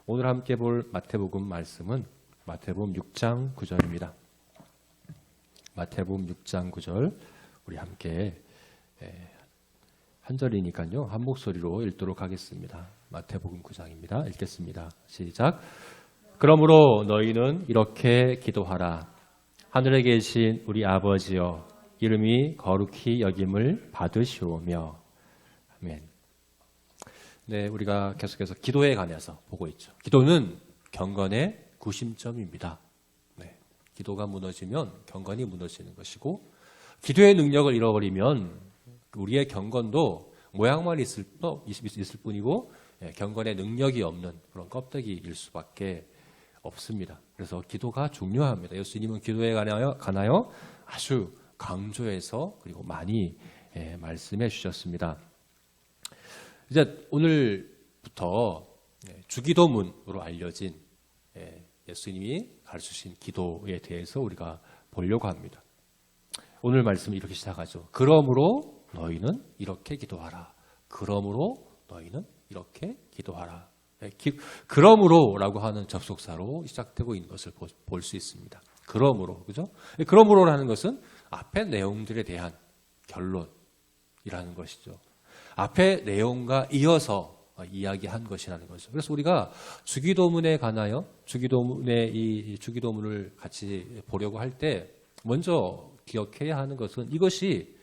오늘 함께 볼 마태복음 말씀은 마태복음 6장 9절입니다. 마태복음 6장 9절 우리 함께 한 절이니까요. 한 목소리로 읽도록 하겠습니다. 마태복음 9장입니다. 읽겠습니다. 시작. 그러므로 너희는 이렇게 기도하라. 하늘에 계신 우리 아버지여, 이름이 거룩히 여김을 받으시오며. 아멘. 네, 우리가 계속해서 기도에 관해서 보고 있죠. 기도는 경건의 구심점입니다. 네, 기도가 무너지면 경건이 무너지는 것이고, 기도의 능력을 잃어버리면 우리의 경건도 모양만 있을 뿐이고 경건의 능력이 없는 그런 껍데기일 수밖에 없습니다. 그래서 기도가 중요합니다. 예수님은 기도에 관하여 아주 강조해서 그리고 많이 말씀해 주셨습니다. 이제 오늘부터 주기도문으로 알려진 예수님이 가르치신 기도에 대해서 우리가 보려고 합니다. 오늘 말씀은 이렇게 시작하죠. 그러므로 너희는 이렇게 기도하라. 그러므로 너희는 이렇게 기도하라. 그러므로라고 하는 접속사로 시작되고 있는 것을 볼 수 있습니다. 그러므로, 그죠? 그러므로라는 것은 앞의 내용들에 대한 결론이라는 것이죠. 앞의 내용과 이어서 이야기한 것이라는 거죠. 그래서 우리가 주기도문에 관하여 이 주기도문을 같이 보려고 할 때 먼저 기억해야 하는 것은 이것이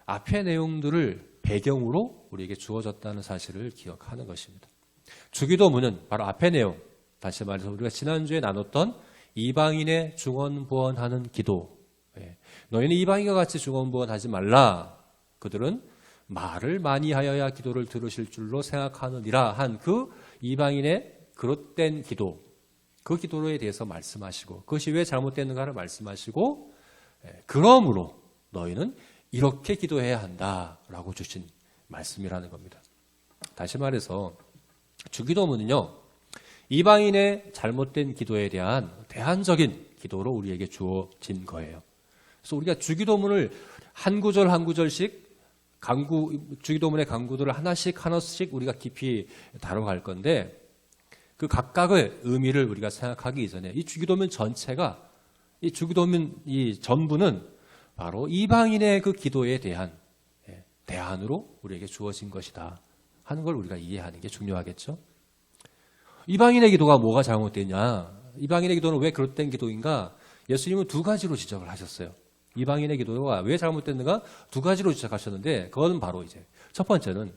앞의 내용들을 배경으로 우리에게 주어졌다는 사실을 기억하는 것입니다. 주기도문은 바로 앞의 내용, 다시 말해서 우리가 지난주에 나눴던 이방인의 중언부언하는 기도. 너희는 이방인과 같이 중언부언하지 말라. 그들은 말을 많이 하여야 기도를 들으실 줄로 생각하느니라 한 그 이방인의 그릇된 기도, 그 기도에 대해서 말씀하시고 그것이 왜 잘못됐는가를 말씀하시고 그러므로 너희는 이렇게 기도해야 한다라고 주신 말씀이라는 겁니다. 다시 말해서 주기도문은요, 이방인의 잘못된 기도에 대한 대안적인 기도로 우리에게 주어진 거예요. 그래서 우리가 주기도문을 한 구절 한 구절씩 주기도문의 강구들을 하나씩 우리가 깊이 다뤄갈 건데 그 각각의 의미를 우리가 생각하기 이전에 이 주기도문 전체가 이 주기도문 이 전부는 바로 이방인의 그 기도에 대한 대안으로 우리에게 주어진 것이다 하는 걸 우리가 이해하는 게 중요하겠죠. 이방인의 기도가 뭐가 잘못됐냐? 이방인의 기도는 왜 그릇된 기도인가? 예수님은 두 가지로 지적을 하셨어요. 이방인의 기도가 왜 잘못됐는가? 두 가지로 지적하셨는데 그건 바로 이제 첫 번째는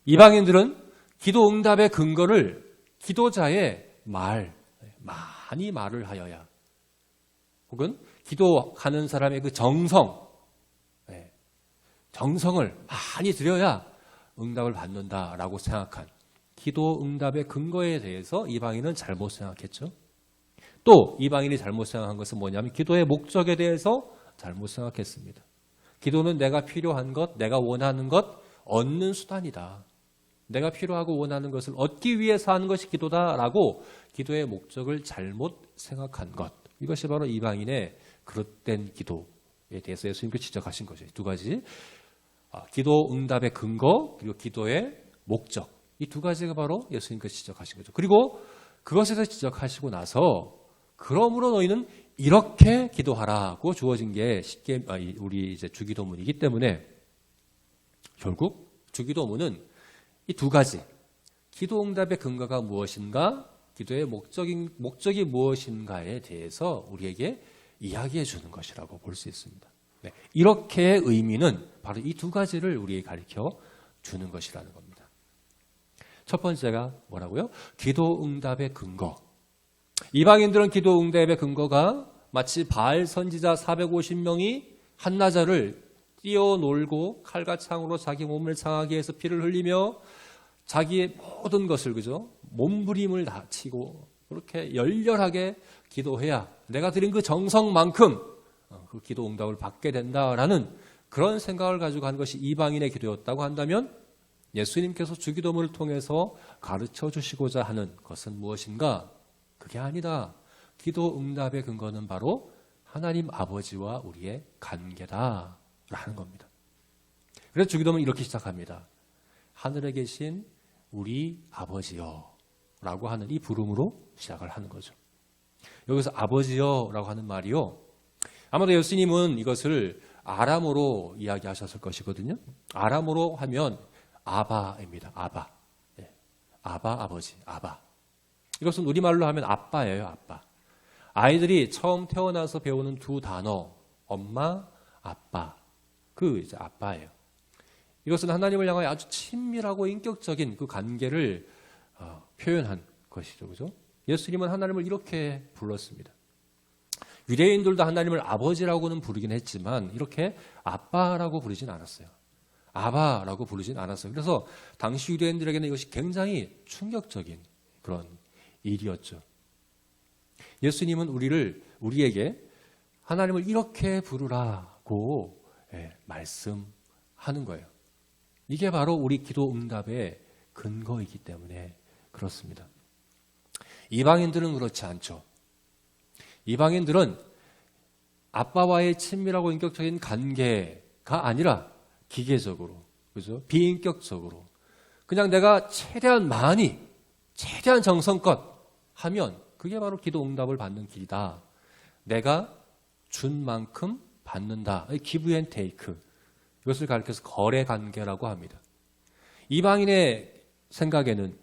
이방인들은 기도 응답의 근거를 기도자의 많이 말을 하여야 혹은 기도하는 사람의 그 정성을 많이 들여야 응답을 받는다라고 생각한 기도 응답의 근거에 대해서 이방인은 잘못 생각했죠. 또 이방인이 잘못 생각한 것은 뭐냐면 기도의 목적에 대해서 잘못 생각했습니다. 기도는 내가 필요한 것, 내가 원하는 것 얻는 수단이다. 내가 필요하고 원하는 것을 얻기 위해서 하는 것이 기도다라고 기도의 목적을 잘못 생각한 것. 이것이 바로 이방인의 그릇된 기도에 대해서 예수님께서 지적하신 것이에요. 두 가지. 기도 응답의 근거 그리고 기도의 목적. 이 두 가지가 바로 예수님께서 지적하신 거죠. 그리고 그것에 대해서 지적하시고 나서 그러므로 너희는 이렇게 기도하라고 주어진 게 쉽게 우리 이제 주기도문이기 때문에 결국 주기도문은 이 두 가지 기도 응답의 근거가 무엇인가, 기도의 목적이 무엇인가에 대해서 우리에게 이야기해 주는 것이라고 볼 수 있습니다. 네, 이렇게의 의미는 바로 이 두 가지를 우리에게 가르쳐 주는 것이라는 겁니다. 첫 번째가 뭐라고요? 기도 응답의 근거. 이방인들은 기도 응답의 근거가 마치 바알 선지자 450명이 한나절을 뛰어놀고 칼과 창으로 자기 몸을 상하게 해서 피를 흘리며 자기의 모든 것을 그죠? 몸부림을 다치고 그렇게 열렬하게 기도해야 내가 드린 그 정성만큼 그 기도 응답을 받게 된다라는 그런 생각을 가지고 한 것이 이방인의 기도였다고 한다면 예수님께서 주기도문을 통해서 가르쳐 주시고자 하는 것은 무엇인가? 그게 아니다. 기도 응답의 근거는 바로 하나님 아버지와 우리의 관계다라는 겁니다. 그래서 주기도문은 이렇게 시작합니다. 하늘에 계신 우리 아버지여 라고 하는 이 부름으로 시작을 하는 거죠. 여기서 아버지여라고 하는 말이요. 아마도 예수님은 이것을 아람어로 이야기하셨을 것이거든요. 아람어로 하면 아바입니다. 아바. 아바, 아버지, 아바. 이것은 우리말로 하면 아빠예요, 아빠. 아이들이 처음 태어나서 배우는 두 단어, 엄마, 아빠. 그 이제 아빠예요. 이것은 하나님을 향하여 아주 친밀하고 인격적인 그 관계를 표현한 것이죠. 그죠? 예수님은 하나님을 이렇게 불렀습니다. 유대인들도 하나님을 아버지라고는 부르긴 했지만 이렇게 아빠라고 부르진 않았어요. 아바라고 부르진 않았어요. 그래서 당시 유대인들에게는 이것이 굉장히 충격적인 그런 일이었죠. 예수님은 우리에게 하나님을 이렇게 부르라고 말씀하는 거예요. 이게 바로 우리 기도 응답의 근거이기 때문에 그렇습니다. 이방인들은 그렇지 않죠. 이방인들은 아빠와의 친밀하고 인격적인 관계가 아니라 기계적으로, 그죠? 비인격적으로 그냥 내가 최대한 많이, 최대한 정성껏 하면 그게 바로 기도 응답을 받는 길이다. 내가 준 만큼 받는다. give and take. 이것을 가리켜서 거래 관계라고 합니다. 이방인의 생각에는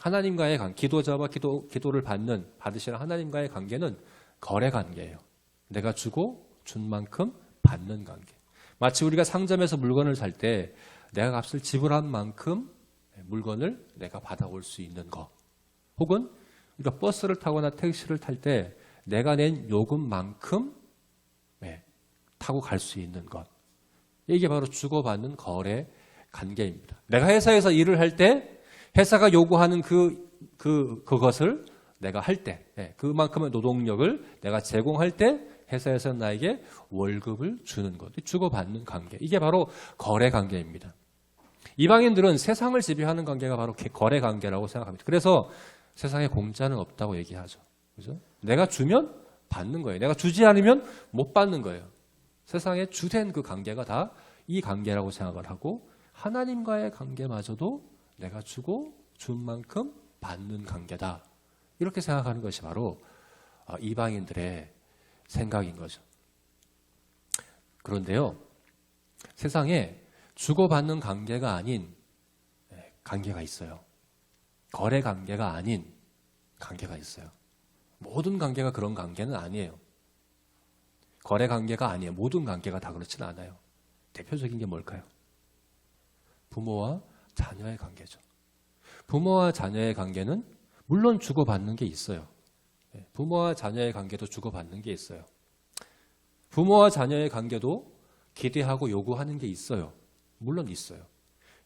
하나님과의 관계, 기도자와 기도를 받으시는 하나님과의 관계는 거래 관계예요. 내가 주고 준 만큼 받는 관계. 마치 우리가 상점에서 물건을 살 때 내가 값을 지불한 만큼 물건을 내가 받아올 수 있는 것. 혹은 우리가 버스를 타거나 택시를 탈 때 내가 낸 요금만큼 타고 갈 수 있는 것. 이게 바로 주고받는 거래 관계입니다. 내가 회사에서 일을 할 때 회사가 요구하는 그것을 내가 할 때, 그만큼의 노동력을 내가 제공할 때 회사에서 나에게 월급을 주는 것, 주고받는 관계. 이게 바로 거래 관계입니다. 이방인들은 세상을 지배하는 관계가 바로 거래 관계라고 생각합니다. 그래서 세상에 공짜는 없다고 얘기하죠. 그죠? 내가 주면 받는 거예요. 내가 주지 않으면 못 받는 거예요. 세상에 주된 그 관계가 다 이 관계라고 생각을 하고 하나님과의 관계마저도 내가 주고 준 만큼 받는 관계다. 이렇게 생각하는 것이 바로 이방인들의 생각인 거죠. 그런데요, 세상에 주고받는 관계가 아닌 관계가 있어요. 거래 관계가 아닌 관계가 있어요. 모든 관계가 그런 관계는 아니에요. 거래 관계가 아니에요. 모든 관계가 다 그렇지는 않아요. 대표적인 게 뭘까요? 부모와 자녀의 관계죠. 부모와 자녀의 관계는 물론 주고받는 게 있어요. 부모와 자녀의 관계도 주고받는 게 있어요. 부모와 자녀의 관계도 기대하고 요구하는 게 있어요. 물론 있어요.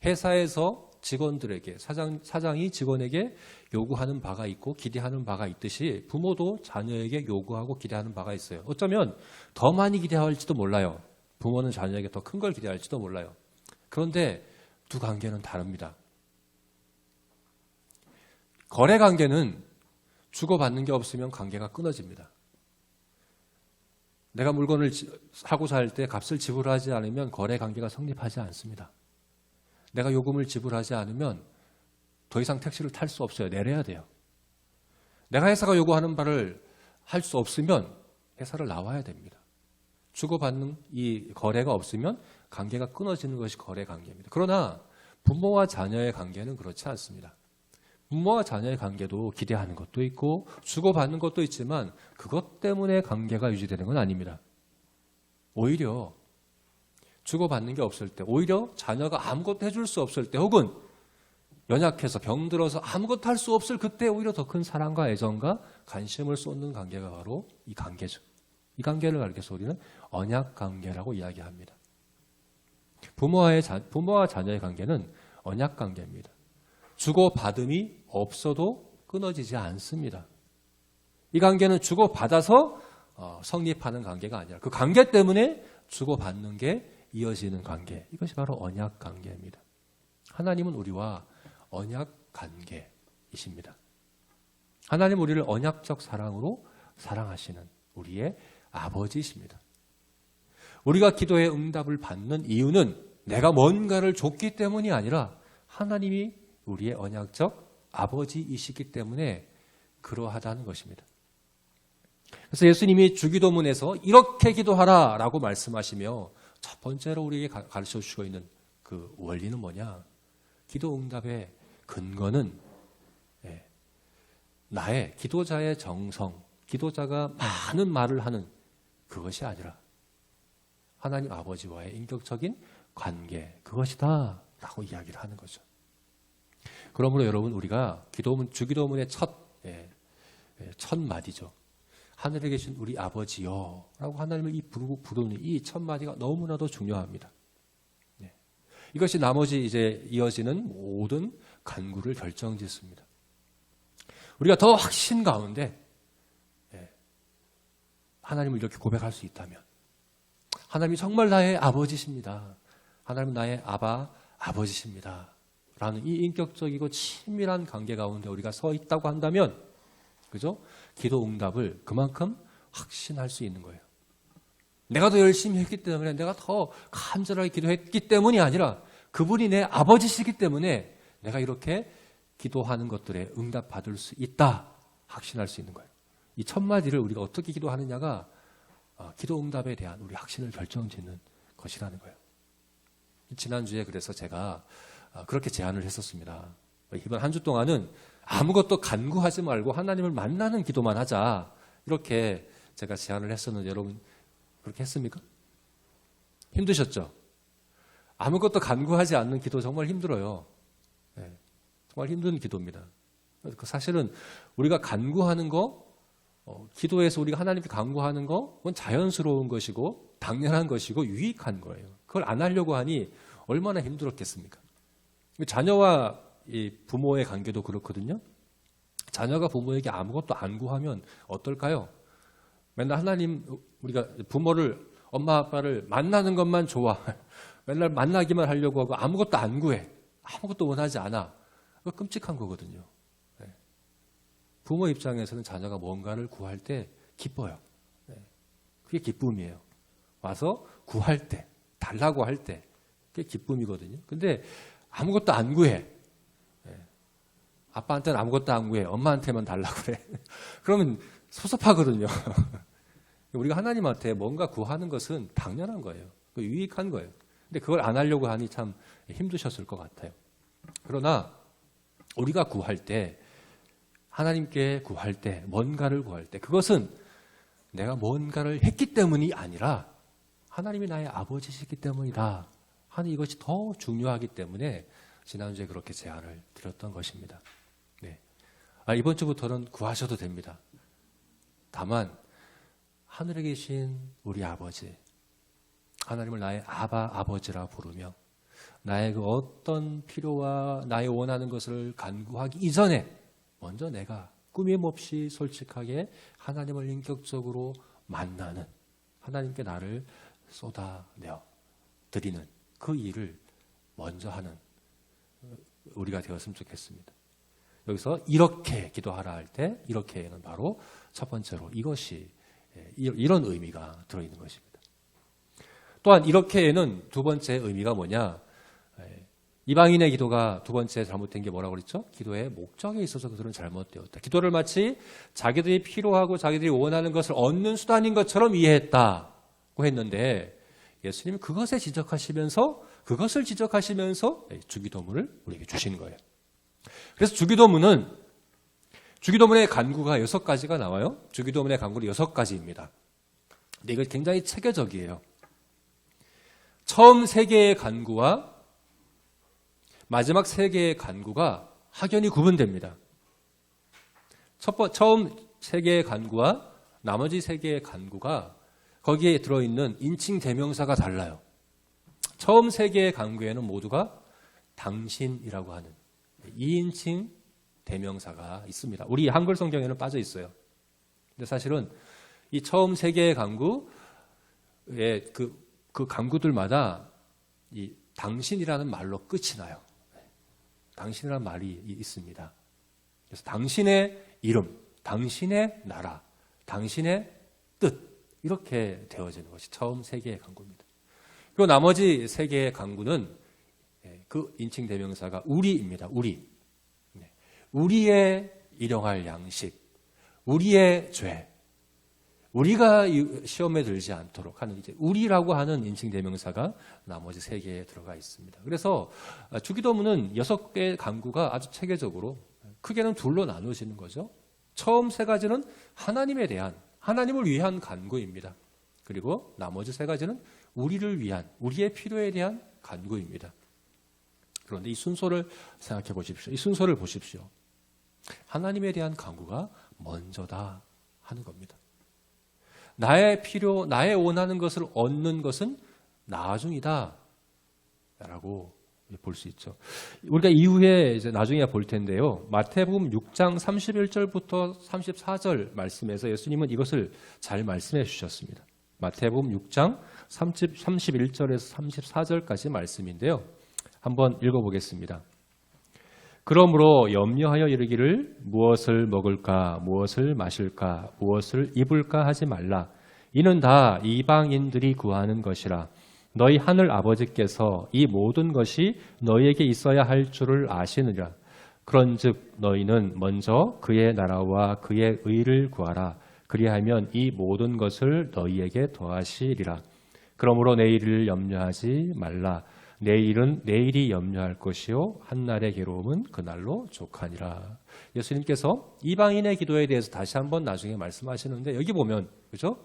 회사에서 직원들에게 사장이 직원에게 요구하는 바가 있고 기대하는 바가 있듯이 부모도 자녀에게 요구하고 기대하는 바가 있어요. 어쩌면 더 많이 기대할지도 몰라요. 부모는 자녀에게 더 큰 걸 기대할지도 몰라요. 그런데 두 관계는 다릅니다. 거래 관계는 주고받는 게 없으면 관계가 끊어집니다. 내가 물건을 사고 살 때 값을 지불하지 않으면 거래 관계가 성립하지 않습니다. 내가 요금을 지불하지 않으면 더 이상 택시를 탈 수 없어요. 내려야 돼요. 내가 회사가 요구하는 바를 할 수 없으면 회사를 나와야 됩니다. 주고받는 이 거래가 없으면 관계가 끊어지는 것이 거래 관계입니다. 그러나 부모와 자녀의 관계는 그렇지 않습니다. 부모와 자녀의 관계도 기대하는 것도 있고 주고받는 것도 있지만 그것 때문에 관계가 유지되는 건 아닙니다. 오히려 주고받는 게 없을 때, 오히려 자녀가 아무것도 해줄 수 없을 때, 혹은 연약해서 병들어서 아무것도 할 수 없을 그때 오히려 더 큰 사랑과 애정과 관심을 쏟는 관계가 바로 이 관계죠. 이 관계를 가리켜서 우리는 언약 관계라고 이야기합니다. 부모와 자녀의 관계는 언약 관계입니다. 주고받음이 없어도 끊어지지 않습니다. 이 관계는 주고받아서 성립하는 관계가 아니라 그 관계 때문에 주고받는 게 이어지는 관계. 이것이 바로 언약 관계입니다. 하나님은 우리와 언약 관계이십니다. 하나님 우리를 언약적 사랑으로 사랑하시는 우리의 아버지이십니다. 우리가 기도의 응답을 받는 이유는 내가 뭔가를 줬기 때문이 아니라 하나님이 우리의 언약적 아버지이시기 때문에 그러하다는 것입니다. 그래서 예수님이 주기도문에서 이렇게 기도하라라고 말씀하시며 첫 번째로 우리에게 가르쳐 주시고 있는 그 원리는 뭐냐? 기도 응답의 근거는 나의 기도자의 정성, 기도자가 많은 말을 하는 그것이 아니라 하나님 아버지와의 인격적인 관계, 그것이다 라고 이야기를 하는 거죠. 그러므로 여러분, 우리가 주기도문의 첫 마디죠. 하늘에 계신 우리 아버지요 라고 하나님을 부르는 이 첫 마디가 너무나도 중요합니다. 이것이 나머지 이제 이어지는 모든 간구를 결정짓습니다. 우리가 더 확신 가운데 하나님을 이렇게 고백할 수 있다면, 하나님이 정말 나의 아버지십니다. 하나님은 나의 아버지십니다. 라는 이 인격적이고 친밀한 관계 가운데 우리가 서 있다고 한다면, 그죠? 기도 응답을 그만큼 확신할 수 있는 거예요. 내가 더 열심히 했기 때문에, 내가 더 간절하게 기도했기 때문이 아니라 그분이 내 아버지시기 때문에 내가 이렇게 기도하는 것들에 응답받을 수 있다, 확신할 수 있는 거예요. 이 첫 마디를 우리가 어떻게 기도하느냐가 기도 응답에 대한 우리 확신을 결정짓는 것이라는 거예요. 지난주에 그래서 제가 그렇게 제안을 했었습니다. 이번 한 주 동안은 아무것도 간구하지 말고 하나님을 만나는 기도만 하자, 이렇게 제가 제안을 했었는데 여러분 그렇게 했습니까? 힘드셨죠? 아무것도 간구하지 않는 기도 정말 힘들어요. 정말 힘든 기도입니다. 사실은 우리가 간구하는 거, 기도에서 우리가 하나님께 간구하는 거, 그건 자연스러운 것이고 당연한 것이고 유익한 거예요. 그걸 안 하려고 하니 얼마나 힘들었겠습니까? 자녀와 이 부모의 관계도 그렇거든요. 자녀가 부모에게 아무것도 안 구하면 어떨까요? 맨날 우리가 부모를, 엄마 아빠를 만나는 것만 좋아. 맨날 만나기만 하려고 하고 아무것도 안 구해. 아무것도 원하지 않아. 그거 끔찍한 거거든요. 부모 입장에서는 자녀가 뭔가를 구할 때 기뻐요. 그게 기쁨이에요. 와서 구할 때, 달라고 할 때, 그게 기쁨이거든요. 근데 아무것도 안 구해. 아빠한테는 아무것도 안 구해. 엄마한테만 달라고 그래. 그러면 섭섭하거든요. 우리가 하나님한테 뭔가 구하는 것은 당연한 거예요. 유익한 거예요. 근데 그걸 안 하려고 하니 참 힘드셨을 것 같아요. 그러나 우리가 구할 때, 하나님께 구할 때, 뭔가를 구할 때, 그것은 내가 뭔가를 했기 때문이 아니라 하나님이 나의 아버지시기 때문이다 하는 이것이 더 중요하기 때문에 지난주에 그렇게 제안을 드렸던 것입니다. 이번 주부터는 구하셔도 됩니다. 다만 하늘에 계신 우리 아버지, 하나님을 나의 아버지라 부르며 나의 그 어떤 필요와 나의 원하는 것을 간구하기 이전에 먼저 내가 꾸밈없이 솔직하게 하나님을 인격적으로 만나는, 하나님께 나를 쏟아내어 드리는 그 일을 먼저 하는 우리가 되었으면 좋겠습니다. 여기서 이렇게 기도하라 할 때 이렇게는 바로 첫 번째로 이것이 이런 의미가 들어있는 것입니다. 또한 이렇게는 두 번째 의미가 뭐냐? 이방인의 기도가 두 번째 잘못된 게 뭐라고 그랬죠? 기도의 목적에 있어서 그들은 잘못되었다. 기도를 마치 자기들이 필요하고 자기들이 원하는 것을 얻는 수단인 것처럼 이해했다고 했는데 예수님은 그것을 지적하시면서 주기도문을 우리에게 주신 거예요. 그래서 주기도문의 간구가 6가지가 나와요. 주기도문의 간구는 6가지입니다. 근데 이거 굉장히 체계적이에요. 처음 3개의 간구와 마지막 3개의 간구가 확연히 구분됩니다. 처음 3개의 간구와 나머지 3개의 간구가 거기에 들어있는 인칭 대명사가 달라요. 처음 3개의 간구에는 모두가 당신이라고 하는 2인칭 대명사가 있습니다. 우리 한글 성경에는 빠져 있어요. 근데 사실은 이 처음 3개의 간구의 그 간구들마다 이 당신이라는 말로 끝이 나요. 당신이라는 말이 있습니다. 그래서 당신의 이름, 당신의 나라, 당신의 뜻, 이렇게 되어지는 것이 처음 3개의 간구입니다. 그리고 나머지 3개의 간구는 그 인칭 대명사가 우리입니다. 우리의 일용할 양식, 우리의 죄, 우리가 시험에 들지 않도록 하는 이제 우리라고 하는 인칭 대명사가 나머지 3개에 들어가 있습니다. 그래서 주기도문은 6개의 간구가 아주 체계적으로 크게는 둘로 나누어지는 거죠. 처음 3가지는 하나님에 대한, 하나님을 위한 간구입니다. 그리고 나머지 3가지는 우리를 위한, 우리의 필요에 대한 간구입니다. 그런데 이 순서를 생각해 보십시오. 이 순서를 보십시오. 하나님에 대한 간구가 먼저다 하는 겁니다. 나의 필요, 나의 원하는 것을 얻는 것은 나중이다 라고 볼 수 있죠. 우리가 이후에 이제 나중에 볼 텐데요. 마태복음 6장 31절부터 34절 말씀에서 예수님은 이것을 잘 말씀해 주셨습니다. 마태복음 6장 31절에서 34절까지 말씀인데요. 한번 읽어보겠습니다. 그러므로 염려하여 이르기를 무엇을 먹을까, 무엇을 마실까, 무엇을 입을까 하지 말라. 이는 다 이방인들이 구하는 것이라. 너희 하늘 아버지께서 이 모든 것이 너희에게 있어야 할 줄을 아시느니라. 그런즉 너희는 먼저 그의 나라와 그의 의를 구하라. 그리하면 이 모든 것을 너희에게 더하시리라. 그러므로 내일을 염려하지 말라. 내일은 내일이 염려할 것이요 한날의 괴로움은 그날로 족하니라. 예수님께서 이방인의 기도에 대해서 다시 한번 나중에 말씀하시는데 여기 보면 그죠?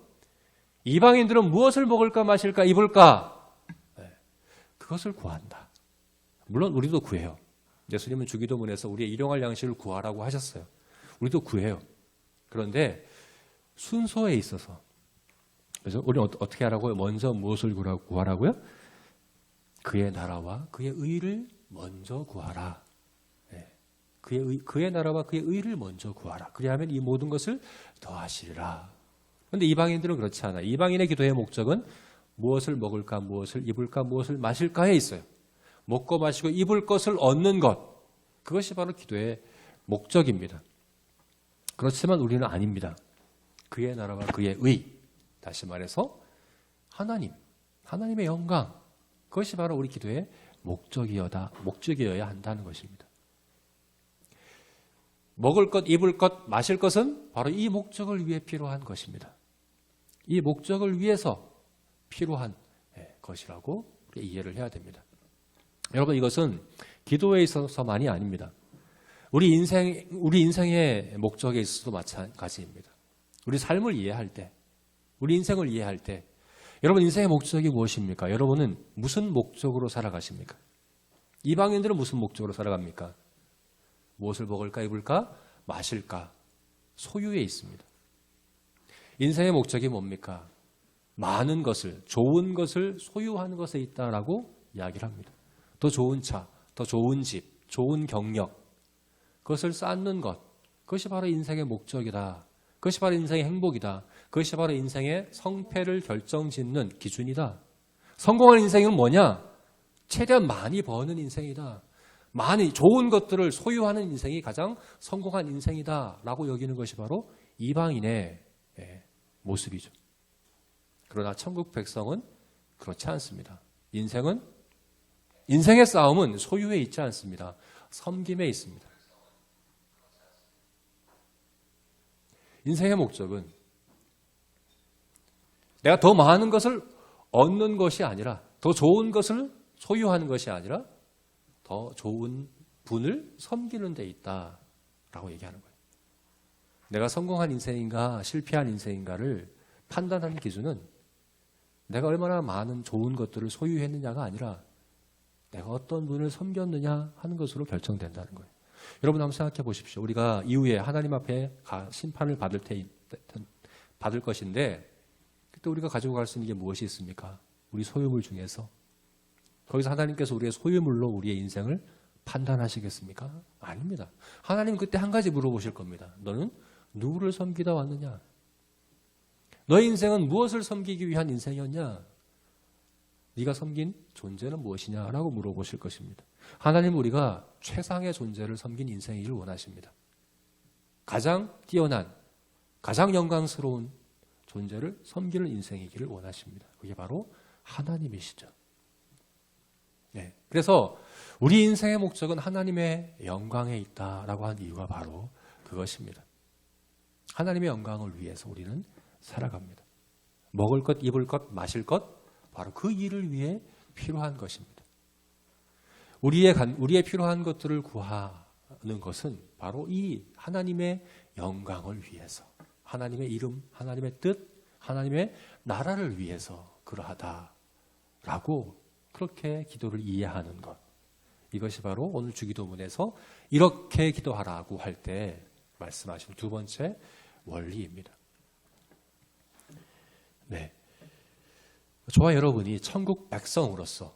이방인들은 무엇을 먹을까 마실까 입을까? 네, 그것을 구한다. 물론 우리도 구해요. 예수님은 주기도문에서 우리의 일용할 양식을 구하라고 하셨어요. 우리도 구해요. 그런데 순서에 있어서 그래서 우리는 어떻게 하라고요? 먼저 무엇을 구하라고요? 그의 나라와 그의 의를 먼저 구하라. 네. 그의 나라와 그의 의를 먼저 구하라. 그리하면 이 모든 것을 더하시리라. 그런데 이방인들은 그렇지 않아요. 이방인의 기도의 목적은 무엇을 먹을까, 무엇을 입을까, 무엇을 마실까에 있어요. 먹고 마시고 입을 것을 얻는 것. 그것이 바로 기도의 목적입니다. 그렇지만 우리는 아닙니다. 그의 나라와 그의 의. 다시 말해서 하나님의 영광. 그것이 바로 우리 기도의 목적이어야 한다는 것입니다. 먹을 것, 입을 것, 마실 것은 바로 이 목적을 위해 필요한 것입니다. 이 목적을 위해서 필요한 것이라고 이해를 해야 됩니다. 여러분 이것은 기도에 있어서만이 아닙니다. 우리 인생의 목적에 있어서도 마찬가지입니다. 우리 삶을 이해할 때, 우리 인생을 이해할 때 여러분 인생의 목적이 무엇입니까? 여러분은 무슨 목적으로 살아가십니까? 이방인들은 무슨 목적으로 살아갑니까? 무엇을 먹을까, 입을까, 마실까? 소유에 있습니다. 인생의 목적이 뭡니까? 많은 것을, 좋은 것을 소유하는 것에 있다라고 이야기를 합니다. 더 좋은 차, 더 좋은 집, 좋은 경력, 그것을 쌓는 것, 그것이 바로 인생의 목적이다. 그것이 바로 인생의 행복이다. 그것이 바로 인생의 성패를 결정짓는 기준이다. 성공한 인생은 뭐냐? 최대한 많이 버는 인생이다. 많이 좋은 것들을 소유하는 인생이 가장 성공한 인생이다 라고 여기는 것이 바로 이방인의 모습이죠. 그러나 천국 백성은 그렇지 않습니다. 인생의 싸움은 소유에 있지 않습니다. 섬김에 있습니다. 인생의 목적은 내가 더 많은 것을 얻는 것이 아니라 더 좋은 것을 소유하는 것이 아니라 더 좋은 분을 섬기는 데 있다라고 얘기하는 거예요. 내가 성공한 인생인가 실패한 인생인가를 판단하는 기준은 내가 얼마나 많은 좋은 것들을 소유했느냐가 아니라 내가 어떤 분을 섬겼느냐 하는 것으로 결정된다는 거예요. 여러분 한번 생각해 보십시오. 우리가 이후에 하나님 앞에 심판을 받을 것인데 그때 우리가 가지고 갈 수 있는 게 무엇이 있습니까? 우리 소유물 중에서. 거기서 하나님께서 우리의 소유물로 우리의 인생을 판단하시겠습니까? 아닙니다. 하나님 그때 한 가지 물어보실 겁니다. 너는 누구를 섬기다 왔느냐? 너의 인생은 무엇을 섬기기 위한 인생이었냐? 네가 섬긴 존재는 무엇이냐라고 물어보실 것입니다. 하나님은 우리가 최상의 존재를 섬긴 인생이길 원하십니다. 가장 뛰어난, 가장 영광스러운 존재를 섬기는 인생이기를 원하십니다. 그게 바로 하나님이시죠. 네. 그래서 우리 인생의 목적은 하나님의 영광에 있다라고 한 이유가 바로 그것입니다. 하나님의 영광을 위해서 우리는 살아갑니다. 먹을 것, 입을 것, 마실 것, 바로 그 일을 위해 필요한 것입니다. 우리의 필요한 것들을 구하는 것은 바로 이 하나님의 영광을 위해서, 하나님의 이름, 하나님의 뜻, 하나님의 나라를 위해서 그러하다라고 그렇게 기도를 이해하는 것. 이것이 바로 오늘 주기도문에서 이렇게 기도하라고 할 때 말씀하신 두 번째 원리입니다. 네, 저와 여러분이 천국 백성으로서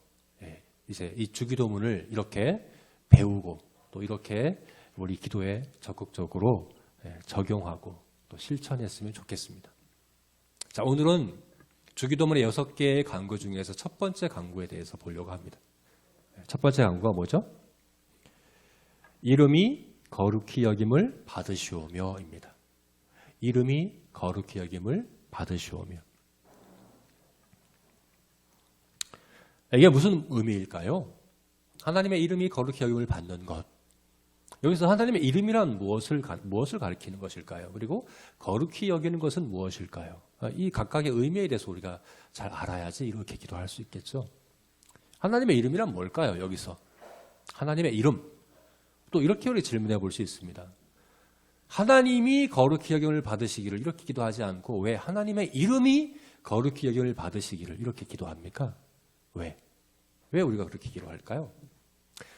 이제 이 주기도문을 이렇게 배우고 또 이렇게 우리 기도에 적극적으로 적용하고 또 실천했으면 좋겠습니다. 자, 오늘은 주기도문의 6개의 강구 중에서 첫 번째 강구에 대해서 보려고 합니다. 첫 번째 강구가 뭐죠? 이름이 거룩히 여김을 받으시오며입니다. 이름이 거룩히 여김을 받으시오며. 이게 무슨 의미일까요? 하나님의 이름이 거룩히 여김을 받는 것. 여기서 하나님의 이름이란 무엇을 가리키는 것일까요? 그리고 거룩히 여기는 것은 무엇일까요? 이 각각의 의미에 대해서 우리가 잘 알아야지 이렇게 기도할 수 있겠죠. 하나님의 이름이란 뭘까요? 여기서 하나님의 이름. 또 이렇게 우리 질문해 볼 수 있습니다. 하나님이 거룩히 여김을 받으시기를 이렇게 기도하지 않고 왜 하나님의 이름이 거룩히 여김을 받으시기를 이렇게 기도합니까? 왜? 왜 우리가 그렇게 기도할까요?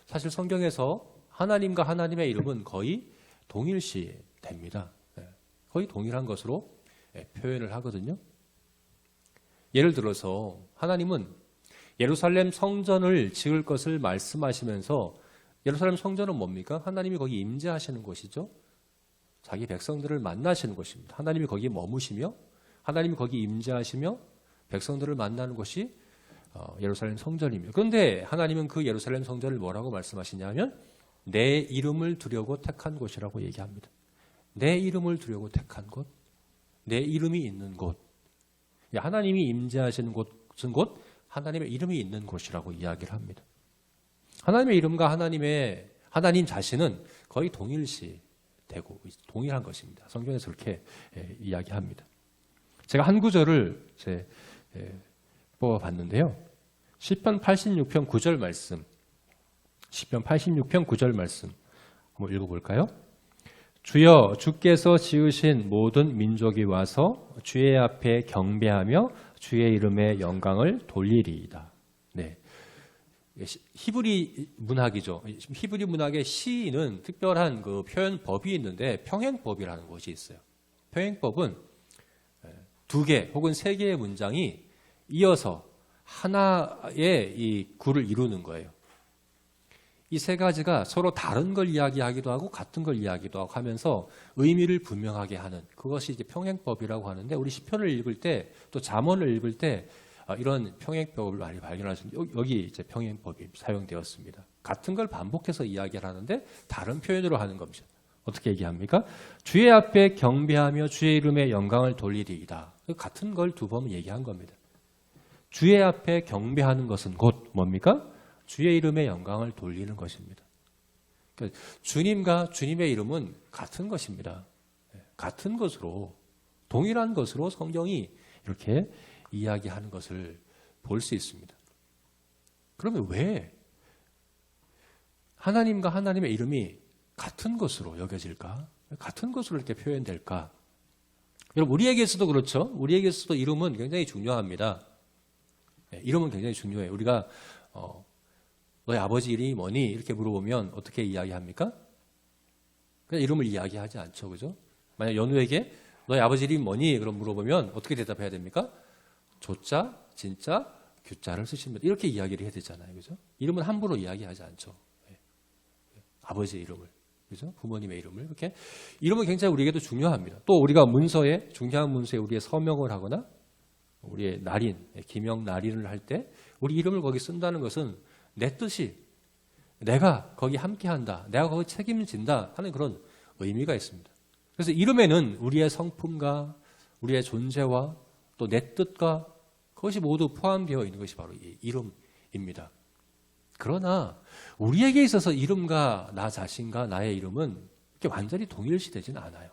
사실 성경에서 하나님과 하나님의 이름은 거의 동일시 됩니다. 거의 동일한 것으로 표현을 하거든요. 예를 들어서 하나님은 예루살렘 성전을 지을 것을 말씀하시면서 예루살렘 성전은 뭡니까? 하나님이 거기 임재하시는 곳이죠. 자기 백성들을 만나시는 곳입니다. 하나님이 거기 머무시며 하나님이 거기 임재하시며 백성들을 만나는 곳이 예루살렘 성전입니다. 그런데 하나님은 그 예루살렘 성전을 뭐라고 말씀하시냐면 내 이름을 두려고 택한 곳이라고 얘기합니다. 내 이름을 두려고 택한 곳, 내 이름이 있는 곳, 하나님이 임재하시는 곳은 곧 하나님의 이름이 있는 곳이라고 이야기를 합니다. 하나님의 이름과 하나님 자신은 거의 동일시되고 동일한 것입니다. 성경에서 그렇게 이야기합니다. 제가 한 구절을 뽑아봤는데요. 시편 86편 9절 말씀, 시편 86편 9절 말씀 한번 읽어볼까요? 주여 주께서 지으신 모든 민족이 와서 주의 앞에 경배하며 주의 이름의 영광을 돌리리이다. 네, 히브리 문학이죠. 히브리 문학의 시는 특별한 그 표현법이 있는데 평행법이라는 것이 있어요. 평행법은 2개 혹은 3개의 문장이 이어서 하나의 이 구를 이루는 거예요. 이 3가지가 서로 다른 걸 이야기하기도 하고 같은 걸 이야기도 하고 하면서 의미를 분명하게 하는 그것이 이제 평행법이라고 하는데 우리 시편을 읽을 때 또 잠언을 읽을 때 이런 평행법을 많이 발견할 수 있습니다. 여기 이제 평행법이 사용되었습니다. 같은 걸 반복해서 이야기를 하는데 다른 표현으로 하는 겁니다. 어떻게 얘기합니까? 주의 앞에 경배하며 주의 이름의 영광을 돌리리이다. 같은 걸 2번 얘기한 겁니다. 주의 앞에 경배하는 것은 곧 뭡니까? 주의 이름의 영광을 돌리는 것입니다. 그러니까 주님과 주님의 이름은 같은 것입니다. 같은 것으로, 동일한 것으로 성경이 이렇게 이야기하는 것을 볼 수 있습니다. 그러면 왜 하나님과 하나님의 이름이 같은 것으로 여겨질까? 같은 것으로 이렇게 표현될까? 여러분, 우리에게서도 그렇죠. 우리에게서도 이름은 굉장히 중요합니다. 이름은 굉장히 중요해요. 우리가 너희 아버지 이름이 뭐니? 이렇게 물어보면 어떻게 이야기합니까? 그냥 이름을 이야기하지 않죠. 그죠? 만약 연우에게 너희 아버지 이름이 뭐니? 그럼 물어보면 어떻게 대답해야 됩니까? 조자, 진자, 규자를 쓰십니다. 이렇게 이야기를 해야 되잖아요. 그죠? 이름은 함부로 이야기하지 않죠. 아버지의 이름을. 그죠? 부모님의 이름을. 이렇게. 이름은 굉장히 우리에게도 중요합니다. 또 우리가 문서에, 중요한 문서에 우리의 서명을 하거나 우리의 날인, 기명 날인을 할 때 우리 이름을 거기 쓴다는 것은 내 뜻이 내가 거기 함께한다. 내가 거기 책임진다 하는 그런 의미가 있습니다. 그래서 이름에는 우리의 성품과 우리의 존재와 또 내 뜻과 그것이 모두 포함되어 있는 것이 바로 이 이름입니다. 그러니까 주님과 주님의 이름은 같은 것입니다. 같은 것으로 동일한 것으로 그러나 우리에게 있어서 이름과 나 자신과 나의 이름은 이렇게 완전히 동일시되지는 않아요.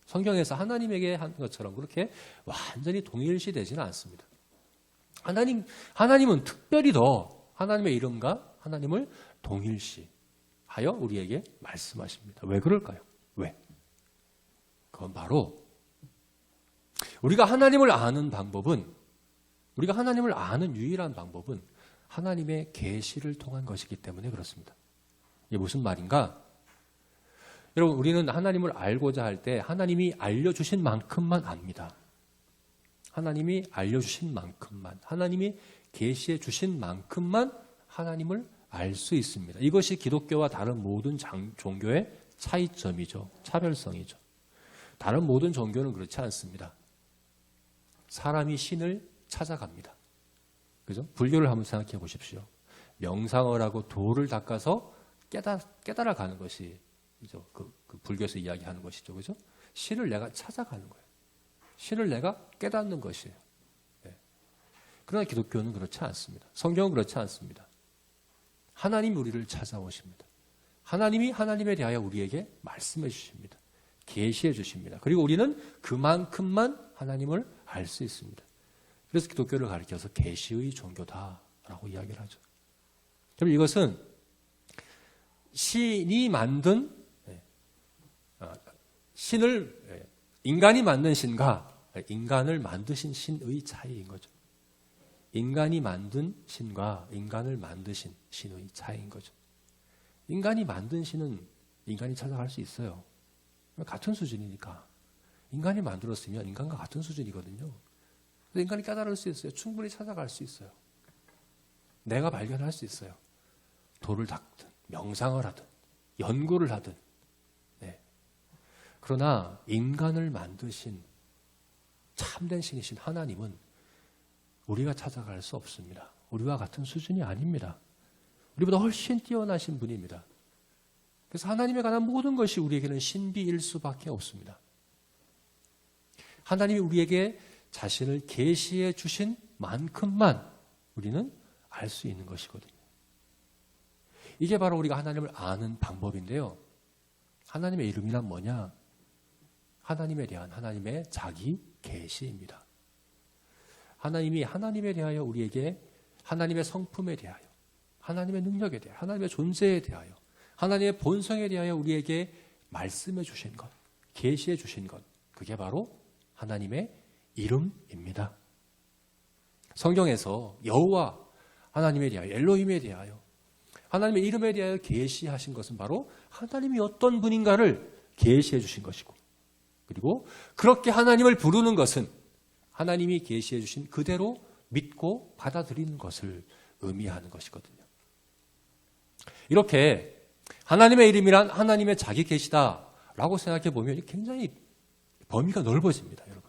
성경에서 하나님에게 한 것처럼 그렇게 완전히 동일시되지는 않습니다. 하나님은 특별히 더 하나님의 이름과 하나님을 동일시하여 우리에게 말씀하십니다. 왜 그럴까요? 왜? 그건 바로 우리가 하나님을 아는 유일한 방법은 하나님의 계시를 통한 것이기 때문에 그렇습니다. 이게 무슨 말인가? 여러분, 우리는 하나님을 알고자 할 때 하나님이 알려주신 만큼만 압니다. 하나님이 알려주신 만큼만, 하나님이 계시해 주신 만큼만 하나님을 알 수 있습니다. 이것이 기독교와 다른 모든 종교의 차이점이죠. 차별성이죠. 다른 모든 종교는 그렇지 않습니다. 사람이 신을 찾아갑니다. 그죠? 불교를 한번 생각해 보십시오. 명상어라고 돌을 닦아서 깨달아가는 것이 그 불교에서 이야기하는 것이죠. 그죠? 신을 내가 찾아가는 거예요. 신을 내가 깨닫는 것이에요. 네. 그러나 기독교는 그렇지 않습니다. 성경은 그렇지 않습니다. 하나님이 우리를 찾아오십니다. 하나님이 하나님에 대하여 우리에게 말씀해 주십니다. 계시해 주십니다. 그리고 우리는 그만큼만 하나님을 알 수 있습니다. 그래서 기독교를 가리켜서 계시의 종교다라고 이야기를 하죠. 그럼 이것은 신이 만든 신을 인간이 만든 신과 인간을 만드신 신의 차이인 거죠. 인간이 만든 신과 인간을 만드신 신의 차이인 거죠. 인간이 만든 신은 인간이 찾아갈 수 있어요. 같은 수준이니까. 인간이 만들었으면 인간과 같은 수준이거든요. 인간이 깨달을 수 있어요. 충분히 찾아갈 수 있어요. 내가 발견할 수 있어요. 돌을 닦든 명상을 하든 연구를 하든. 네. 그러나 인간을 만드신 참된 신이신 하나님은 우리가 찾아갈 수 없습니다. 우리와 같은 수준이 아닙니다. 우리보다 훨씬 뛰어나신 분입니다. 그래서 하나님에 관한 모든 것이 우리에게는 신비일 수밖에 없습니다. 하나님이 우리에게 자신을 계시해 주신 만큼만 우리는 알 수 있는 것이거든요. 이게 바로 우리가 하나님을 아는 방법인데요. 하나님의 이름이란 뭐냐? 하나님에 대한 하나님의 자기 계시입니다. 하나님이 하나님에 대하여 우리에게 하나님의 성품에 대하여, 하나님의 능력에 대하여, 하나님의 존재에 대하여, 하나님의 본성에 대하여 우리에게 말씀해 주신 것, 계시해 주신 것, 그게 바로 하나님의 이름입니다. 성경에서 여호와 하나님에 대하여, 엘로힘에 대하여, 하나님의 이름에 대하여 계시하신 것은 바로 하나님이 어떤 분인가를 계시해 주신 것이고, 그리고 그렇게 하나님을 부르는 것은 하나님이 계시해 주신 그대로 믿고 받아들이는 것을 의미하는 것이거든요. 이렇게 하나님의 이름이란 하나님의 자기 계시다라고 생각해 보면 굉장히 범위가 넓어집니다, 여러분.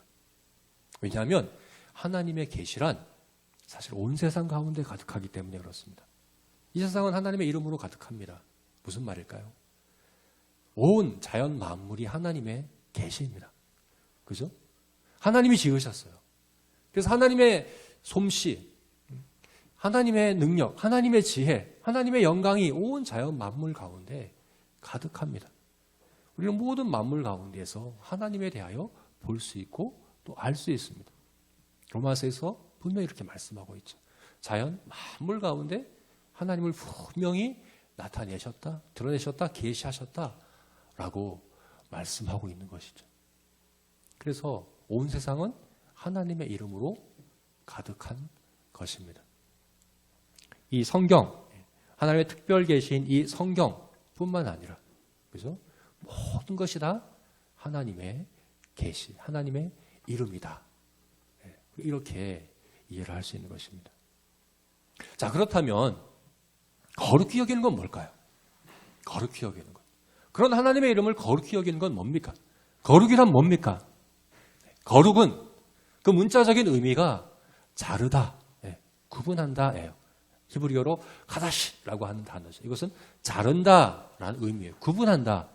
왜냐하면 하나님의 계시란 사실 온 세상 가운데 가득하기 때문에 그렇습니다. 이 세상은 하나님의 이름으로 가득합니다. 무슨 말일까요? 온 자연 만물이 하나님의 계시입니다. 그죠? 하나님이 지으셨어요. 그래서 하나님의 솜씨, 하나님의 능력, 하나님의 지혜, 하나님의 영광이 온 자연 만물 가운데 가득합니다. 우리는 모든 만물 가운데에서 하나님에 대하여 볼 수 있고 또 알 수 있습니다. 로마서에서 분명히 이렇게 말씀하고 있죠. 자연 만물 가운데 하나님을 분명히 나타내셨다, 드러내셨다, 계시하셨다라고 말씀하고 있는 것이죠. 그래서 온 세상은 하나님의 이름으로 가득한 것입니다. 이 성경, 하나님의 특별 계시인 이 성경뿐만 아니라, 그죠? 모든 것이 다 하나님의 계시, 하나님의 이름이다. 이렇게 이해를 할 수 있는 것입니다. 자, 그렇다면 거룩히 여기는 건 뭘까요? 거룩히 여기는 것. 그런 하나님의 이름을 거룩히 여기는 건 뭡니까? 거룩이란 뭡니까? 거룩은 그 문자적인 의미가 자르다, 구분한다예요. 히브리어로 카다시라고 하는 단어죠. 이것은 자른다라는 의미예요. 구분한다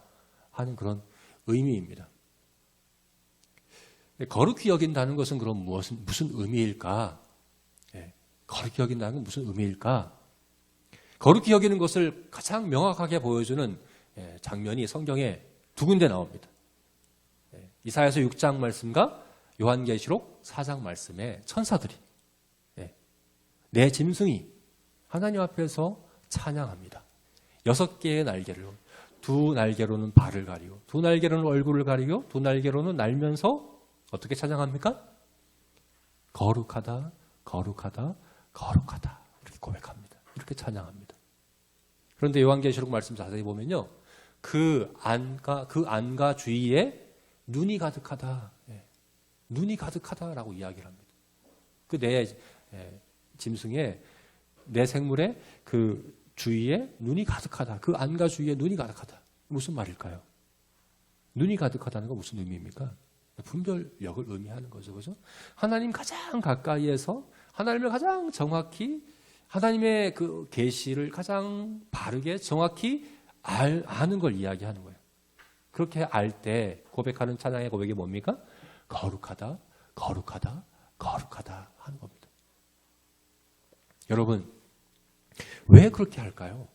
하는 그런 의미입니다. 거룩히 여긴다는 것은 그럼 무슨 의미일까? 거룩히 여긴다는 건 무슨 의미일까? 거룩히 여기는 것을 가장 명확하게 보여주는 장면이 성경에 두 군데 나옵니다. 이사야서 6장 말씀과 요한계시록 4장 말씀에 천사들이 내 짐승이 하나님 앞에서 찬양합니다. 6개의 날개를, 두 날개로는 발을 가리고, 두 날개로는 얼굴을 가리고, 두 날개로는 날면서 어떻게 찬양합니까? 거룩하다, 거룩하다, 거룩하다. 이렇게 고백합니다. 이렇게 찬양합니다. 그런데 요한계시록 말씀 자세히 보면요, 그 안과 주위에 눈이 가득하다, 눈이 가득하다라고 이야기를 합니다. 그 내 짐승의 내 생물의 그 주위에 눈이 가득하다. 그 안과 주위에 눈이 가득하다. 무슨 말일까요? 눈이 가득하다는 건 무슨 의미입니까? 분별력을 의미하는 거죠. 그죠? 하나님 가장 가까이에서 하나님을 가장 정확히, 하나님의 그 계시를 가장 바르게 정확히 아는 걸 이야기하는 거예요. 그렇게 알 때 고백하는 찬양의 고백이 뭡니까? 거룩하다, 거룩하다, 거룩하다 하는 겁니다. 여러분, 왜 그렇게 할까요?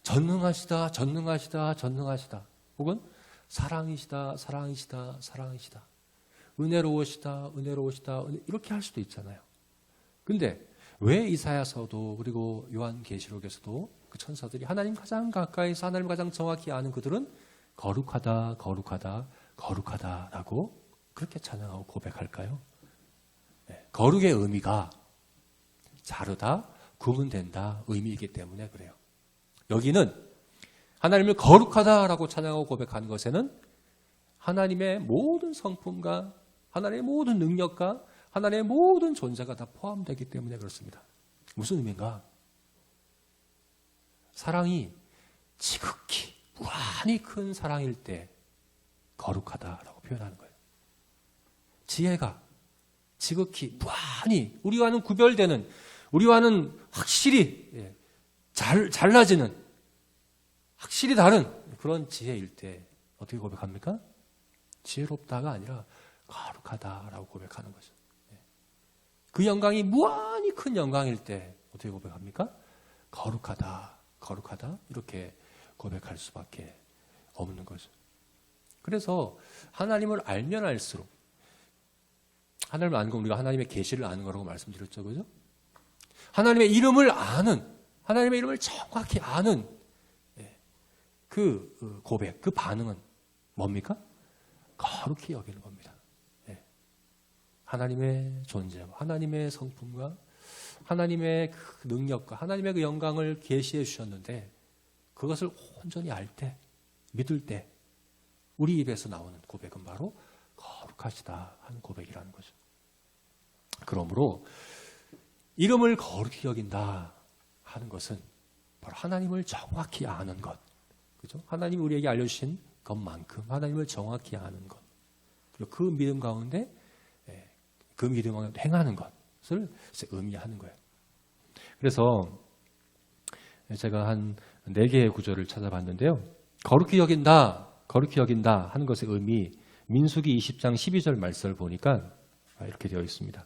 전능하시다, 전능하시다, 전능하시다. 혹은 사랑이시다, 사랑이시다, 사랑이시다. 은혜로우시다, 은혜로우시다. 이렇게 할 수도 있잖아요. 근데 왜 이사야서도 그리고 요한계시록에서도 그 천사들이 하나님 가장 가까이서 하나님 가장 정확히 아는 그들은 거룩하다, 거룩하다, 거룩하다라고 그렇게 찬양하고 고백할까요? 거룩의 의미가 자르다, 구분된다 의미이기 때문에 그래요. 여기는 하나님을 거룩하다라고 찬양하고 고백하는 것에는 하나님의 모든 성품과 하나님의 모든 능력과 하나님의 모든 존재가 다 포함되기 때문에 그렇습니다. 무슨 의미인가? 사랑이 지극히 무한히 큰 사랑일 때 거룩하다라고 표현하는 거예요. 지혜가 지극히 무한히 우리와는 구별되는, 우리와는 확실히 잘라지는, 확실히 다른 그런 지혜일 때 어떻게 고백합니까? 지혜롭다가 아니라 거룩하다라고 고백하는 거죠. 그 영광이 무한히 큰 영광일 때 어떻게 고백합니까? 거룩하다, 거룩하다 이렇게 고백할 수밖에 없는 거죠. 그래서 하나님을 알면 알수록, 하나님을 아는 건 우리가 하나님의 계시를 아는 거라고 말씀드렸죠. 그죠? 하나님의 이름을 아는, 하나님의 이름을 정확히 아는 그 고백, 그 반응은 뭡니까? 거룩히 여기는 겁니다. 하나님의 존재와 하나님의 성품과 하나님의 그 능력과 하나님의 그 영광을 계시해 주셨는데 그것을 온전히 알 때, 믿을 때 우리 입에서 나오는 고백은 바로 거룩하시다 하는 고백이라는 거죠. 그러므로 이름을 거룩히 여긴다 하는 것은 바로 하나님을 정확히 아는 것, 그죠? 하나님이 우리에게 알려주신 것만큼 하나님을 정확히 아는 것, 그리고 그 믿음 가운데 그 믿음을 행하는 것을 의미하는 거예요. 그래서 제가 한 4개의 구절을 찾아봤는데요. 거룩히 여긴다, 거룩히 여긴다 하는 것의 의미, 민수기 20장 12절 말씀을 보니까 이렇게 되어 있습니다.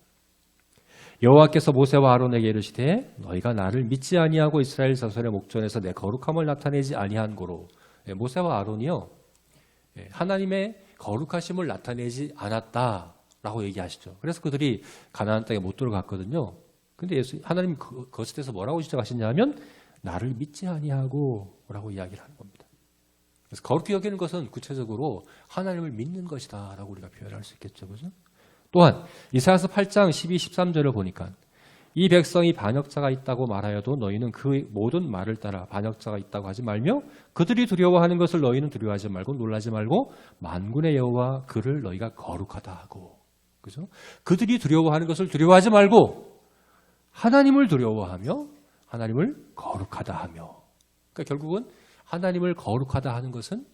여호와께서 모세와 아론에게 이르시되 너희가 나를 믿지 아니하고 이스라엘 자손의 목전에서 내 거룩함을 나타내지 아니한 고로. 모세와 아론이요, 하나님의 거룩하심을 나타내지 않았다라고 얘기하시죠. 그래서 그들이 가나안 땅에 못 들어갔거든요. 근데 하나님 그것에 대해서 뭐라고 지적하시냐면 나를 믿지 아니하고 라고 이야기를 하는 겁니다. 그래서 거룩히 여기는 것은 구체적으로 하나님을 믿는 것이다 라고 우리가 표현할 수 있겠죠. 그죠? 또한 이사야서 8장 12, 13절을 보니까 이 백성이 반역자가 있다고 말하여도 너희는 그 모든 말을 따라 반역자가 있다고 하지 말며 그들이 두려워하는 것을 너희는 두려워하지 말고 놀라지 말고 만군의 여호와 그를 너희가 거룩하다 하고, 그죠? 그들이 두려워하는 것을 두려워하지 말고 하나님을 두려워하며 하나님을 거룩하다 하며, 그러니까 결국은 하나님을 거룩하다 하는 것은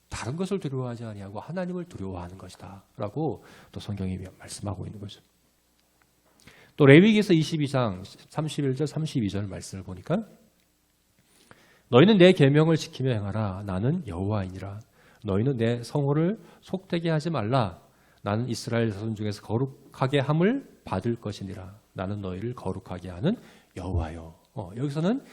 다른 것을 두려워하지 아니하고 하나님을 두려워하는 것이다 라고 또 성경이 말씀하고 있는 거죠. 또 레위기서 22장 31절 32절 말씀을 보니까 너희는 내 계명을 지키며 행하라. 나는 여호와이니라. 너희는 내 성호를 속되게 하지 말라. 나는 이스라엘 자손 중에서 거룩하게 함을 받을 것이니라. 나는 너희를 거룩하게 하는 여호와요. 여기서는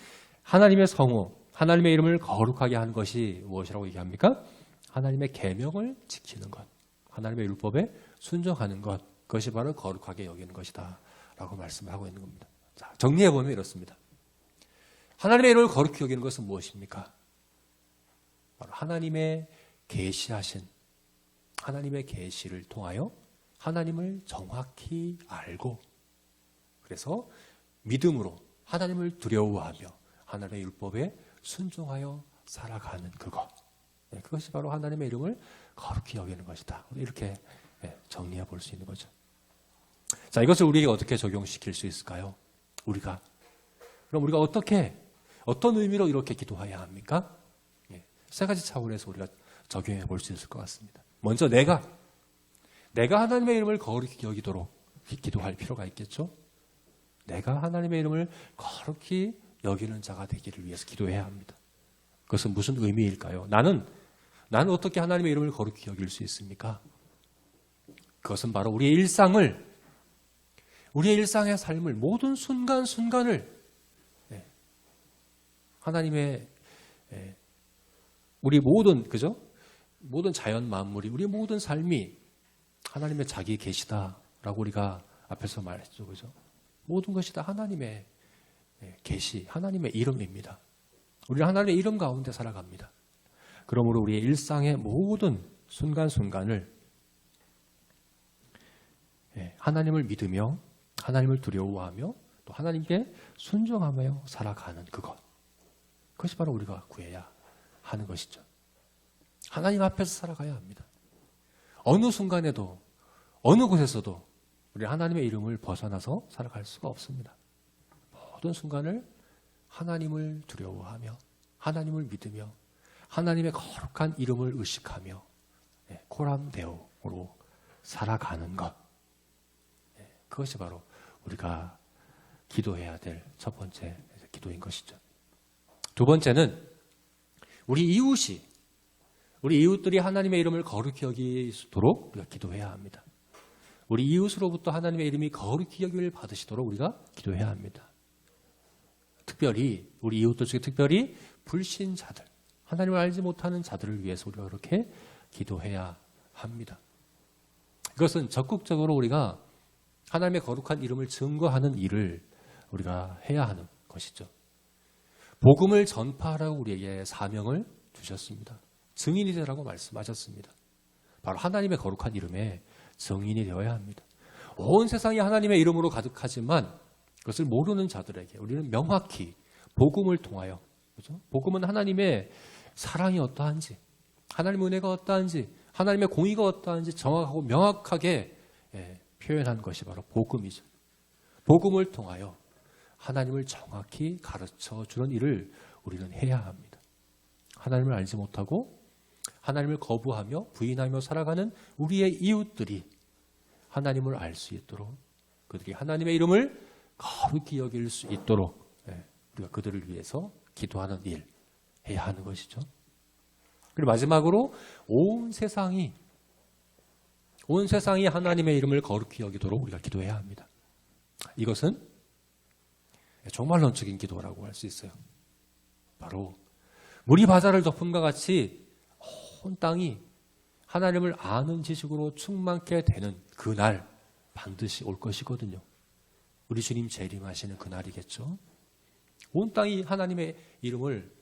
하나님의 성호, 하나님의 이름을 거룩하게 하는 것이 무엇이라고 얘기합니까? 하나님의 계명을 지키는 것, 하나님의 율법에 순종하는 것, 그것이 바로 거룩하게 여기는 것이다 라고 말씀을 하고 있는 겁니다. 자, 정리해보면 이렇습니다. 하나님의 이름을 거룩히 여기는 것은 무엇입니까? 바로 하나님의 계시하신 하나님의 계시를 통하여 하나님을 정확히 알고, 그래서 믿음으로 하나님을 두려워하며 하나님의 율법에 순종하여 살아가는 그것, 그것이 바로 하나님의 이름을 거룩히 여기는 것이다. 이렇게 정리해 볼 수 있는 거죠. 자, 이것을 우리에게 어떻게 적용시킬 수 있을까요? 그럼 우리가 어떤 의미로 이렇게 기도해야 합니까? 세 가지 차원에서 우리가 적용해 볼 수 있을 것 같습니다. 먼저 내가 하나님의 이름을 거룩히 여기도록 기도할 필요가 있겠죠? 내가 하나님의 이름을 거룩히 여기는 자가 되기를 위해서 기도해야 합니다. 그것은 무슨 의미일까요? 나는 어떻게 하나님의 이름을 거룩히 여길 수 있습니까? 그것은 바로 우리의 일상의 삶을, 모든 순간순간을 하나님의 우리 모든 자연 만물이, 우리 모든 삶이 하나님의 자기 계시다라고 우리가 앞에서 말했죠. 그죠? 모든 것이 다 하나님의 계시, 하나님의 이름입니다. 우리는 하나님의 이름 가운데 살아갑니다. 그러므로 우리의 일상의 모든 순간순간을 하나님을 믿으며 하나님을 두려워하며 또 하나님께 순종하며 살아가는 그것이 바로 우리가 구해야 하는 것이죠. 하나님 앞에서 살아가야 합니다. 어느 순간에도 어느 곳에서도 우리 하나님의 이름을 벗어나서 살아갈 수가 없습니다. 모든 순간을 하나님을 두려워하며 하나님을 믿으며 하나님의 거룩한 이름을 의식하며 코람데오로 살아가는 것, 그것이 바로 우리가 기도해야 될 첫 번째 기도인 것이죠. 두 번째는 우리 이웃들이 하나님의 이름을 거룩히 여기도록 우리가 기도해야 합니다. 우리 이웃으로부터 하나님의 이름이 거룩히 여김을 받으시도록 우리가 기도해야 합니다. 특별히 우리 이웃들 중에 특별히 불신자들, 하나님을 알지 못하는 자들을 위해서 우리가 그렇게 기도해야 합니다. 이것은 적극적으로 우리가 하나님의 거룩한 이름을 증거하는 일을 우리가 해야 하는 것이죠. 복음을 전파하라고 우리에게 사명을 주셨습니다. 증인이 되라고 말씀하셨습니다. 바로 하나님의 거룩한 이름에 증인이 되어야 합니다. 온 세상이 하나님의 이름으로 가득하지만 그것을 모르는 자들에게 우리는 명확히 복음을 통하여, 그렇죠? 복음은 하나님의 사랑이 어떠한지, 하나님의 은혜가 어떠한지, 하나님의 공의가 어떠한지 정확하고 명확하게 표현한 것이 바로 복음이죠. 복음을 통하여 하나님을 정확히 가르쳐 주는 일을 우리는 해야 합니다. 하나님을 알지 못하고 하나님을 거부하며 부인하며 살아가는 우리의 이웃들이 하나님을 알 수 있도록, 그들이 하나님의 이름을 거룩히 여길 수 있도록 우리가 그들을 위해서 기도하는 일 해야 하는 것이죠. 그리고 마지막으로 온 세상이 하나님의 이름을 거룩히 여기도록 우리가 기도해야 합니다. 이것은 정말 원칙인 기도라고 할 수 있어요. 바로 물이 바다를 덮음과 같이 온 땅이 하나님을 아는 지식으로 충만케 되는 그날 반드시 올 것이거든요. 우리 주님 재림하시는 그날이겠죠. 온 땅이 하나님의 이름을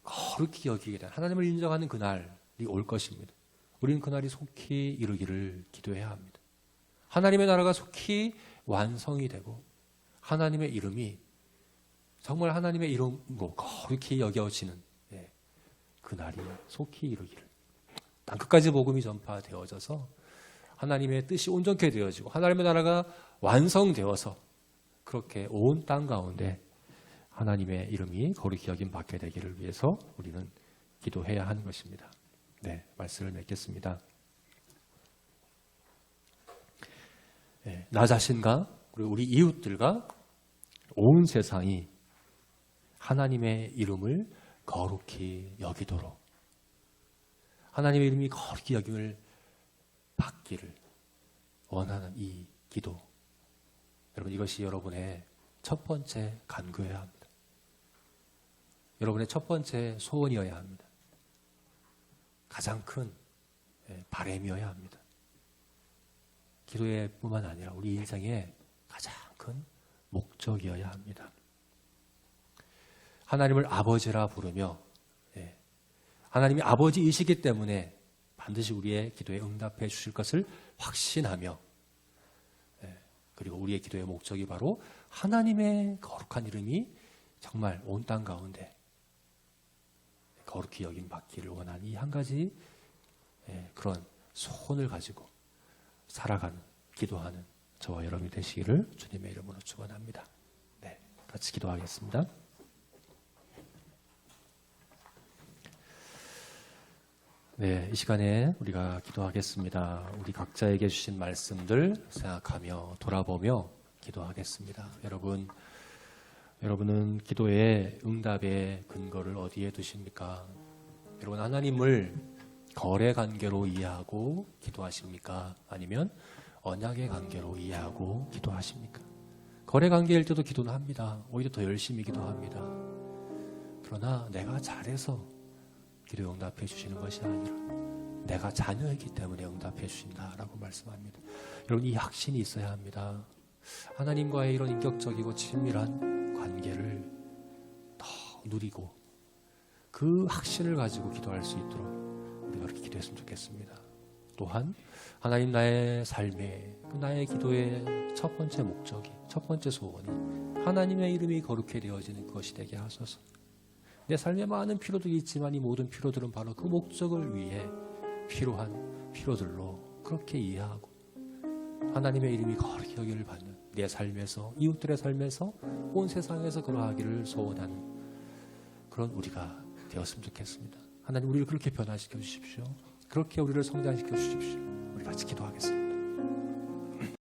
거룩히 여기게 된, 하나님을 인정하는 그날이 올 것입니다. 우리는 그날이 속히 이루기를 기도해야 합니다. 하나님의 나라가 속히 완성이 되고 하나님의 이름이 정말 하나님의 이름으로 거룩히 여겨지는 그날이 속히 이루기를, 땅끝까지 복음이 전파되어져서 하나님의 뜻이 온전케 되어지고 하나님의 나라가 완성되어서 그렇게 온 땅 가운데 하나님의 이름이 거룩히 여김 받게 되기를 위해서 우리는 기도해야 하는 것입니다. 네, 말씀을 맺겠습니다. 나 자신과 그리고 우리 이웃들과 온 세상이 하나님의 이름을 거룩히 여기도록, 하나님의 이름이 거룩히 여김을 받기를 원하는 이 기도, 여러분, 이것이 여러분의 첫 번째 간구여야 합니다. 여러분의 첫 번째 소원이어야 합니다. 가장 큰 바람이어야 합니다. 기도의 뿐만 아니라 우리 인생의 가장 큰 목적이어야 합니다. 하나님을 아버지라 부르며 하나님이 아버지이시기 때문에 반드시 우리의 기도에 응답해 주실 것을 확신하며 그리고 우리의 기도의 목적이 바로 하나님의 거룩한 이름이 정말 온 땅 가운데 거룩히 여김 받기를 원하는 이 한 가지 그런 소원을 가지고 살아가는 기도하는 저와 여러분이 되시기를 주님의 이름으로 축원합니다. 네, 같이 기도하겠습니다. 네, 이 시간에 우리가 기도하겠습니다. 우리 각자에게 주신 말씀들 생각하며 돌아보며 기도하겠습니다. 여러분은 기도의 응답의 근거를 어디에 두십니까? 여러분, 하나님을 거래 관계로 이해하고 기도하십니까? 아니면 언약의 관계로 이해하고 기도하십니까? 거래 관계일 때도 기도는 합니다. 오히려 더 열심히 기도합니다. 그러나 내가 잘해서 기도에 응답해 주시는 것이 아니라 내가 자녀이기 때문에 응답해 주신다라고 말씀합니다. 여러분, 이 확신이 있어야 합니다. 하나님과의 이런 인격적이고 친밀한 관계를 더 누리고 그 확신을 가지고 기도할 수 있도록 우리가 그렇게 기도했으면 좋겠습니다. 또한 하나님, 나의 삶에 나의 기도의 첫 번째 목적이, 첫 번째 소원이 하나님의 이름이 거룩히 되어지는 것이 되게 하소서. 내 삶에 많은 필요들이 있지만 이 모든 필요들은 바로 그 목적을 위해 필요한 필요들로 그렇게 이해하고 하나님의 이름이 거룩히 여기를 받는 내 삶에서, 이웃들의 삶에서, 온 세상에서 그러하기를 소원하는 그런 우리가 되었으면 좋겠습니다. 하나님, 우리를 그렇게 변화시켜 주십시오. 그렇게 우리를 성장시켜 주십시오. 우리 같이 기도하겠습니다.